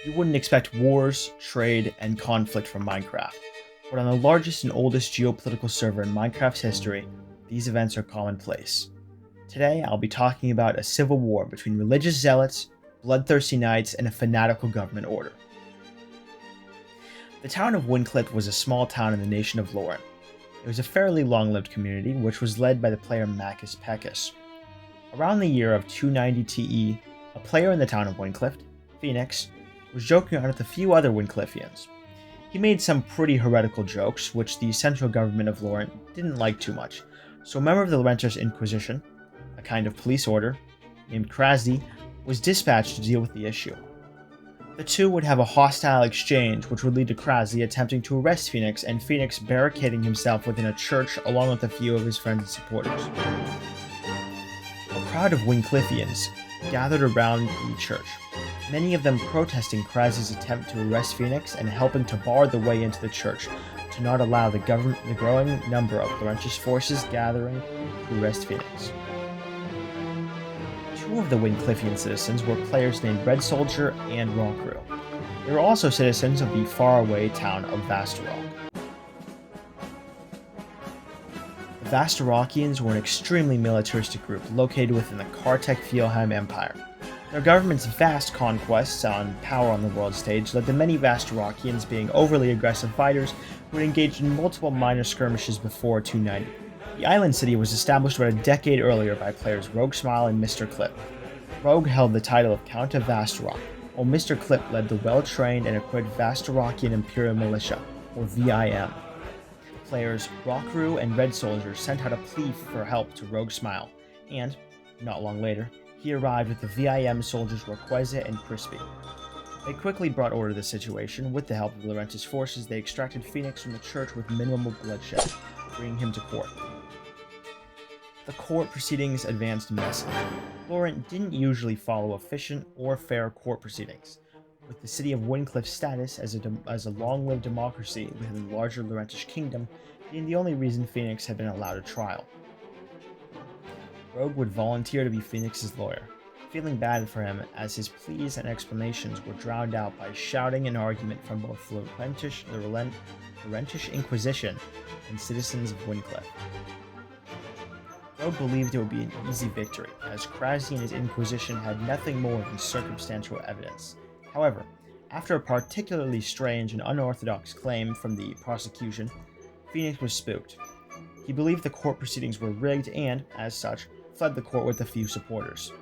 You wouldn't expect wars, trade, and conflict from Minecraft, but on the largest and oldest geopolitical server in Minecraft's history, these events are commonplace. Today, I'll be talking about a civil war between religious zealots, bloodthirsty knights, and a fanatical government order. The town of Windcliffe was a small town in the nation of Lauren. It was a fairly long-lived community, which was led by the player Macus Pecus. Around the year of 290 TE, a player in the town of Windcliffe, Phoenix, was joking around with a few other Windcliffeans. He made some pretty heretical jokes, which the central government of Lauren didn't like too much, so a member of the Renters Inquisition, a kind of police order, named Krasny, was dispatched to deal with the issue. The two would have a hostile exchange, which would lead to Krasny attempting to arrest Phoenix and Phoenix barricading himself within a church along with a few of his friends and supporters. A crowd of Windcliffeans gathered around the church, many of them protesting Krasny's attempt to arrest Phoenix and helping to bar the way into the church to not allow the growing number of Laurentius forces gathering to arrest Phoenix. Two of the Windcliffean citizens were players named Red Soldier and Rockrew. They were also citizens of the faraway town of Vastarock. The Vastarokians were an extremely militaristic group located within the Kartek-Fielheim Empire. Their government's vast conquests on power on the world stage led to many Vastarokians being overly aggressive fighters who had engaged in multiple minor skirmishes before 290. The island city was established about a decade earlier by players Rogue Smile and Mr. Clip. Rogue held the title of Count of Vastarock, while Mr. Clip led the well-trained and equipped Vastarokian Imperial Militia, or VIM. Players Rockrew and Red Soldier sent out a plea for help to Rogue Smile, and, not long later, he arrived with the VIM soldiers Rayquaza and Crispy. They quickly brought order to the situation. With the help of Laurentius forces, they extracted Phoenix from the church with minimal bloodshed, bringing him to court. The court proceedings advanced messily. Lauren didn't usually follow efficient or fair court proceedings, with the city of Windcliffe's status as a long-lived democracy within the larger Laurentish kingdom being the only reason Phoenix had been allowed a trial. Rogue would volunteer to be Phoenix's lawyer, feeling bad for him as his pleas and explanations were drowned out by shouting and argument from both the Laurentish Inquisition and citizens of Windcliffe. Rogue believed it would be an easy victory, as Krasny and his Inquisition had nothing more than circumstantial evidence. However, after a particularly strange and unorthodox claim from the prosecution, Phoenix was spooked. He believed the court proceedings were rigged and, as such, fled the court with a few supporters.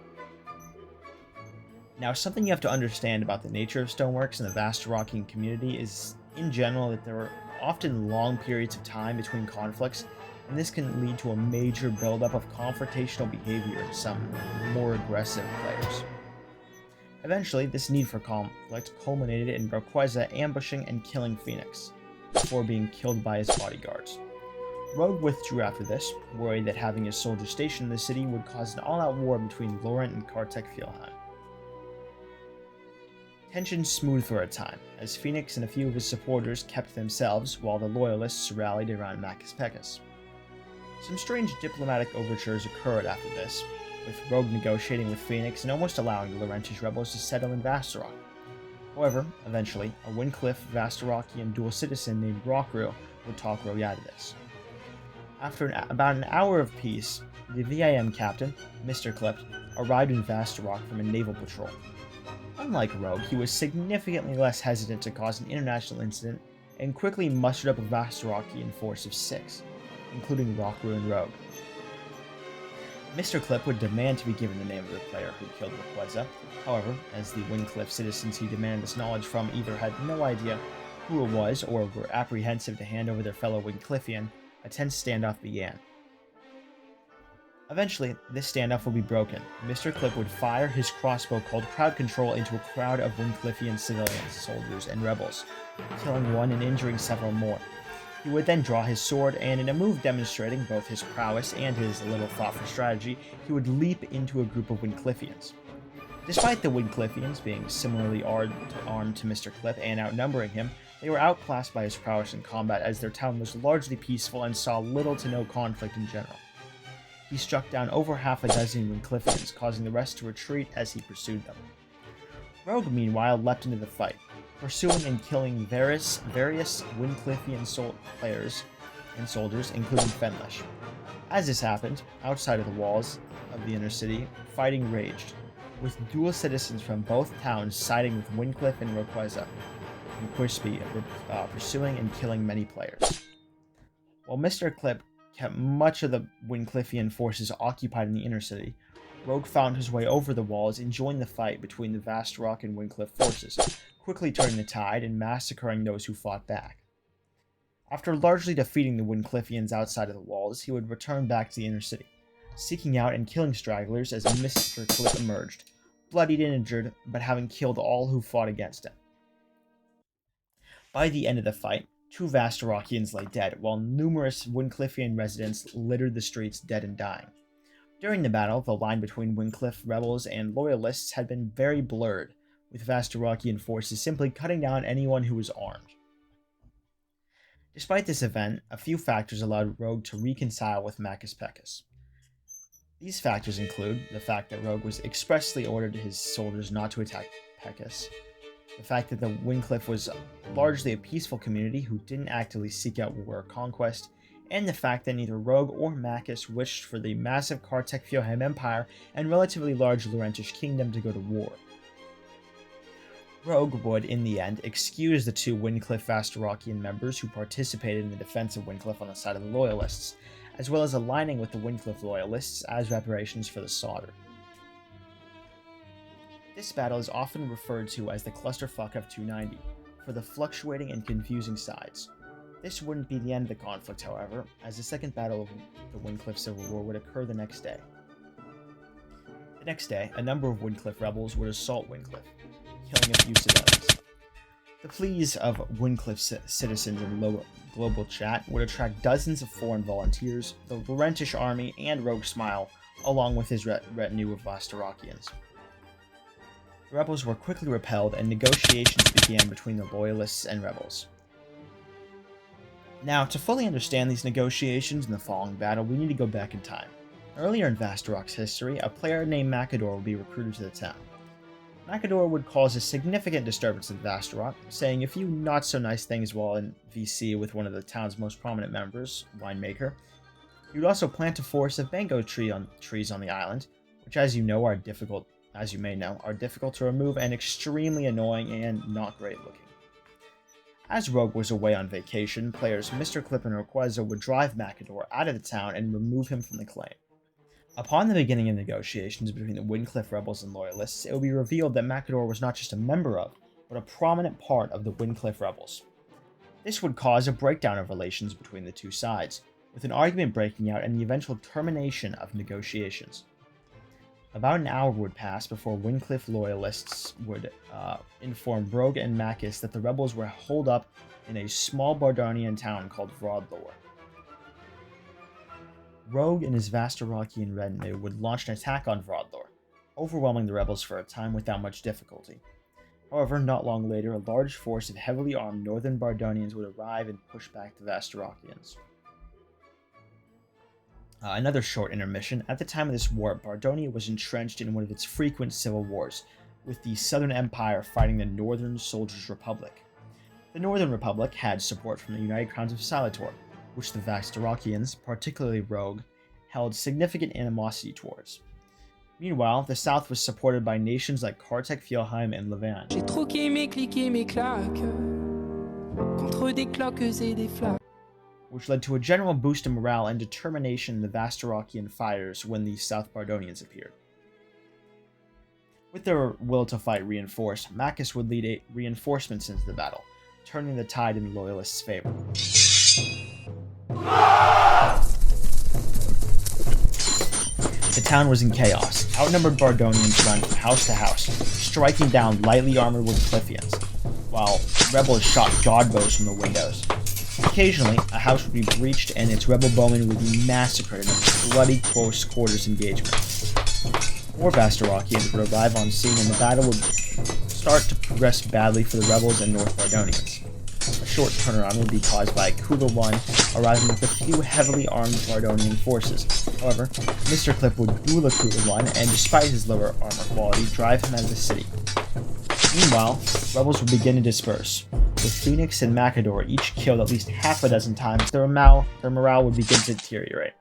Now, something you have to understand about the nature of Stoneworks and the Vastarokian community is, in general, that there are often long periods of time between conflicts, and this can lead to a major buildup of confrontational behavior in some more aggressive players. Eventually, this need for conflict culminated in Rayquaza ambushing and killing Phoenix, before being killed by his bodyguards. Rogue withdrew after this, worried that having his soldiers stationed in the city would cause an all-out war between Laurent and Kartek-Fielheim. Tensions smoothed for a time, as Phoenix and a few of his supporters kept to themselves while the loyalists rallied around Macus Pecus. Some strange diplomatic overtures occurred after this, with Rogue negotiating with Phoenix and almost allowing the Laurentish rebels to settle in Vastarock. However, eventually, a Windcliffe Vastarokian dual citizen named Rockrew would talk Rogue out of this. After about an hour of peace, the VIM captain, Mr. Clip, arrived in Vastarock from a naval patrol. Unlike Rogue, he was significantly less hesitant to cause an international incident and quickly mustered up a Vastarokian force of 6, including Rockrew and Rogue. Mr. Clip would demand to be given the name of the player who killed Rayquaza. However, as the Windcliffe citizens he demanded this knowledge from either had no idea who it was or were apprehensive to hand over their fellow Windcliffean, a tense standoff began. Eventually, this standoff would be broken. Mr. Clip would fire his crossbow called Crowd Control into a crowd of Windcliffean civilians, soldiers, and rebels, killing one and injuring several more. He would then draw his sword, and in a move demonstrating both his prowess and his little thoughtful strategy, he would leap into a group of Windcliffeans. Despite the Windcliffeans being similarly armed to Mr. Clip and outnumbering him, they were outclassed by his prowess in combat as their town was largely peaceful and saw little to no conflict in general. He struck down over half a dozen Windcliffeans, causing the rest to retreat as he pursued them. Rogue, meanwhile, leapt into the fight, pursuing and killing various Windcliffean players and soldiers, including Fenlish. As this happened, outside of the walls of the inner city, fighting raged, with dual citizens from both towns siding with Windcliffe and Rayquaza, and Quispy pursuing and killing many players. While Mr. Clip kept much of the Windcliffean forces occupied in the inner city, Rogue found his way over the walls and joined the fight between the Vastarok and Windcliffe forces, quickly turning the tide and massacring those who fought back. After largely defeating the Windcliffeans outside of the walls, he would return back to the inner city, seeking out and killing stragglers as Mr. Clip emerged, bloodied and injured, but having killed all who fought against him. By the end of the fight, 2 Vastarokians lay dead, while numerous Windcliffean residents littered the streets dead and dying. During the battle, the line between Windcliffe rebels and loyalists had been very blurred, with Vastarokian forces simply cutting down anyone who was armed. Despite this event, a few factors allowed Rogue to reconcile with Macus Pecus. These factors include the fact that Rogue was expressly ordered his soldiers not to attack Pecus, the fact that the Windcliffe was largely a peaceful community who didn't actively seek out war or conquest, and the fact that neither Rogue or Macus wished for the massive Kartek-Fjoheim Empire and relatively large Laurentish kingdom to go to war. Rogue would, in the end, excuse the 2 Windcliffe Vastarokian members who participated in the defense of Windcliffe on the side of the Loyalists, as well as aligning with the Windcliffe Loyalists as reparations for the slaughter. This battle is often referred to as the Clusterfuck of 290, for the fluctuating and confusing sides. This wouldn't be the end of the conflict, however, as the second battle of the Windcliffe Civil War would occur the next day. The next day, a number of Windcliffe rebels would assault Windcliffe, killing a few civilians. The pleas of Windcliffe citizens in global chat would attract dozens of foreign volunteers, the Laurentish army, and Rogue Smile, along with his retinue of Vastarokians. The rebels were quickly repelled, and negotiations began between the loyalists and rebels. Now, to fully understand these negotiations in the following battle, we need to go back in time. Earlier in Vastarok's history, a player named Makador would be recruited to the town. Makador would cause a significant disturbance in Vastarok, saying a few not-so-nice things while in VC with one of the town's most prominent members, Winemaker. He would also plant a forest of bango trees on the island, which, as you may know, are difficult to remove and extremely annoying and not great looking. As Rogue was away on vacation, players Mr. Clip and Rayquaza would drive Makador out of the town and remove him from the claim. Upon the beginning of negotiations between the Windcliffe rebels and loyalists, it would be revealed that Makador was not just a member of, but a prominent part of the Windcliffe rebels. This would cause a breakdown of relations between the two sides, with an argument breaking out and the eventual termination of negotiations. About an hour would pass before Windcliffe loyalists would inform Rogue and Macus that the rebels were holed up in a small Bardonian town called Vrodlor. Rogue and his Vastarokian retinue would launch an attack on Vrodlor, overwhelming the rebels for a time without much difficulty. However, not long later, a large force of heavily armed northern Bardonians would arrive and push back the Vastarokians. Another short intermission. At the time of this war, Bardonia was entrenched in one of its frequent civil wars, with the Southern Empire fighting the Northern Soldiers' Republic. The Northern Republic had support from the United Crowns of Salator, which the Vastarokians, particularly Rogue, held significant animosity towards. Meanwhile, the South was supported by nations like Kartek-Fjoheim and Levan. J'ai troqué mes clics et mes claques contre des cloques et des flaques, which led to a general boost in morale and determination in the Vastarokian fighters when the South Bardonians appeared. With their will to fight reinforced, Macus would lead reinforcements into the battle, turning the tide in the Loyalists' favor. The town was in chaos. Outnumbered Bardonians ran from house to house, striking down lightly armored Windcliffians, while rebels shot godbows from the windows. Occasionally, a house would be breached and its rebel bowmen would be massacred in a bloody close quarters engagement. More Vastarokians would arrive on scene and the battle would start to progress badly for the rebels and North Bardonians. A short turnaround would be caused by Kula I arriving with a few heavily armed Bardonian forces. However, Mr. Clip would duel Kula I and, despite his lower armor quality, drive him out of the city. Meanwhile, rebels would begin to disperse, with Phoenix and Macador each killed at least half a dozen times. Their morale would begin to deteriorate.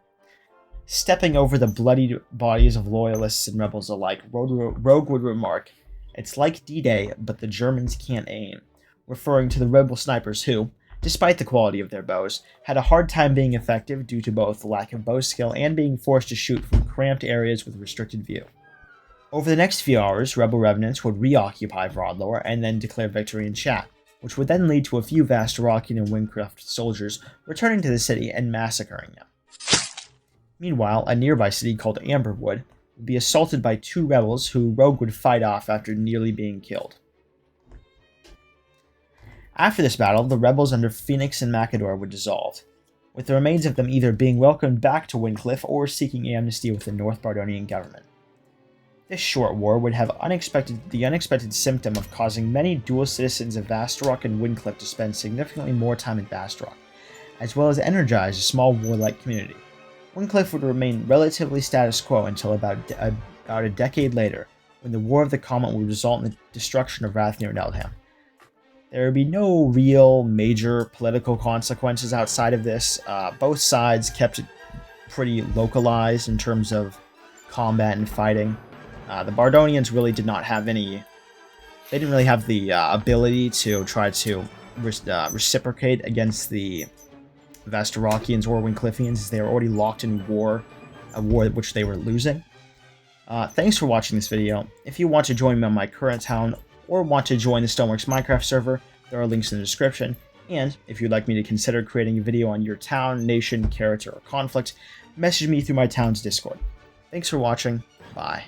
Stepping over the bloodied bodies of loyalists and rebels alike, Rogue would remark, "It's like D-Day, but the Germans can't aim," referring to the rebel snipers who, despite the quality of their bows, had a hard time being effective due to both lack of bow skill and being forced to shoot from cramped areas with restricted view. Over the next few hours, rebel remnants would reoccupy Broadlore and then declare victory in chat, which would then lead to a few Vasterokian and Windcliffe soldiers returning to the city and massacring them. Meanwhile, a nearby city called Amberwood would be assaulted by 2 rebels who Rogue would fight off after nearly being killed. After this battle, the rebels under Phoenix and Macador would dissolve, with the remains of them either being welcomed back to Windcliffe or seeking amnesty with the North Bardonian government. This short war would have the unexpected symptom of causing many dual citizens of Vasterok and Windcliffe to spend significantly more time in Vasterok, as well as energize a small warlike community. Windcliffe would remain relatively status quo until about a decade later, when the War of the Comet would result in the destruction of Rathnear and Eldham. There would be no real major political consequences outside of this. Both sides kept it pretty localized in terms of combat and fighting. The Bardonians really did not have any... They didn't really have the ability to try to reciprocate against the Vasterokians or Windcliffians, as they were already locked in war, a war which they were losing. Thanks for watching this video. If you want to join me on my current town, or want to join the Stoneworks Minecraft server, there are links in the description. And if you'd like me to consider creating a video on your town, nation, character, or conflict, message me through my town's Discord. Thanks for watching. Bye.